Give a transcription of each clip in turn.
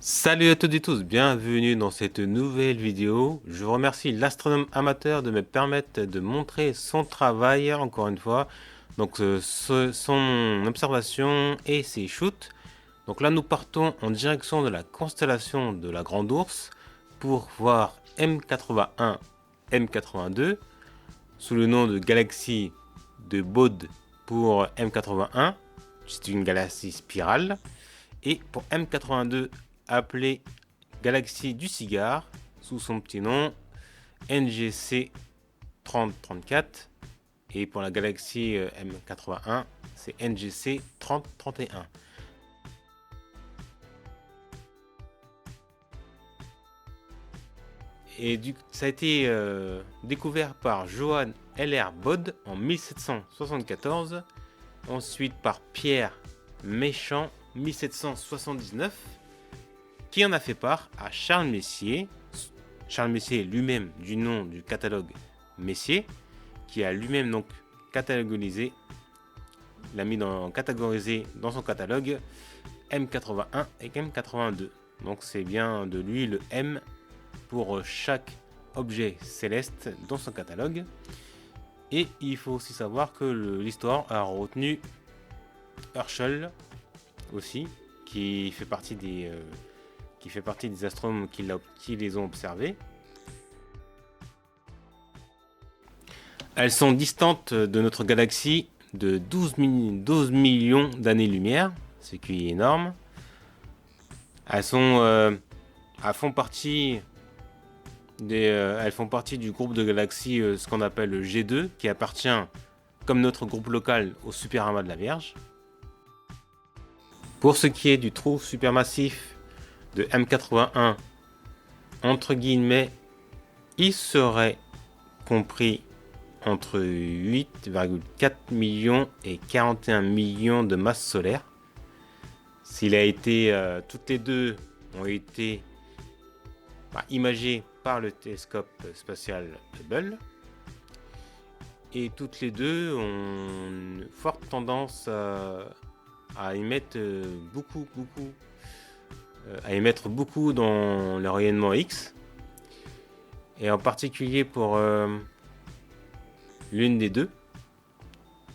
Salut à toutes et tous, bienvenue dans cette nouvelle vidéo. Je remercie l'astronome amateur de me permettre de montrer son travail encore une fois. Donc son observation et ses shoots. Donc là nous partons en direction de la constellation de la Grande Ourse pour voir M81, M82 sous le nom de galaxie de Bode pour M81. C'est une galaxie spirale. Et pour M82 appelé Galaxie du Cigare sous son petit nom NGC 3034, et pour la galaxie M81 c'est NGC 3031. Et ça a été découvert par Johann L.R. Bode en 1774, ensuite par Pierre Méchain 1779, qui en a fait part à Charles Messier. Charles Messier lui-même du nom du catalogue Messier, qui a lui-même donc catégorisé, catégorisé dans son catalogue M81 et M82. Donc c'est bien de lui le M pour chaque objet céleste dans son catalogue. Et il faut aussi savoir que l'histoire a retenu Herschel aussi, qui fait partie des astronomes qui les ont observés. Elles sont distantes de notre galaxie de 12 millions d'années-lumière, ce qui est énorme. Elles font partie du groupe de galaxies, ce qu'on appelle le G2, qui appartient, comme notre groupe local, au superamas de la Vierge. Pour ce qui est du trou supermassif de M81, entre guillemets, il serait compris entre 8,4 millions et 41 millions de masses solaires. Toutes les deux ont été imagées par le télescope spatial Hubble, et toutes les deux ont une forte tendance à émettre beaucoup dans le rayonnement X, et en particulier pour l'une des deux,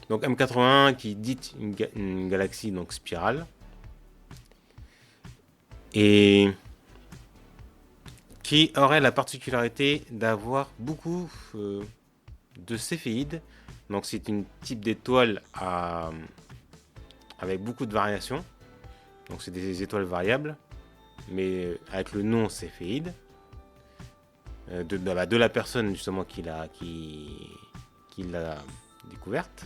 donc M81, qui dit une galaxie donc spirale, et qui aurait la particularité d'avoir beaucoup de céphéides. Donc c'est une type d'étoile avec beaucoup de variations. Donc c'est des étoiles variables, mais avec le nom céphéide de la personne justement qui l'a découverte.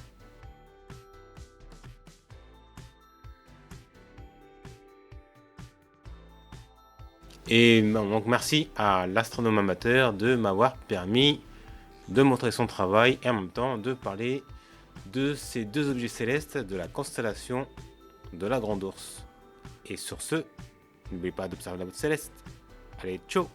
Et donc merci à l'astronome amateur de m'avoir permis de montrer son travail et en même temps de parler de ces deux objets célestes de la constellation de la Grande Ourse. Et sur ce, n'oubliez pas d'observer la voûte céleste. Allez, ciao!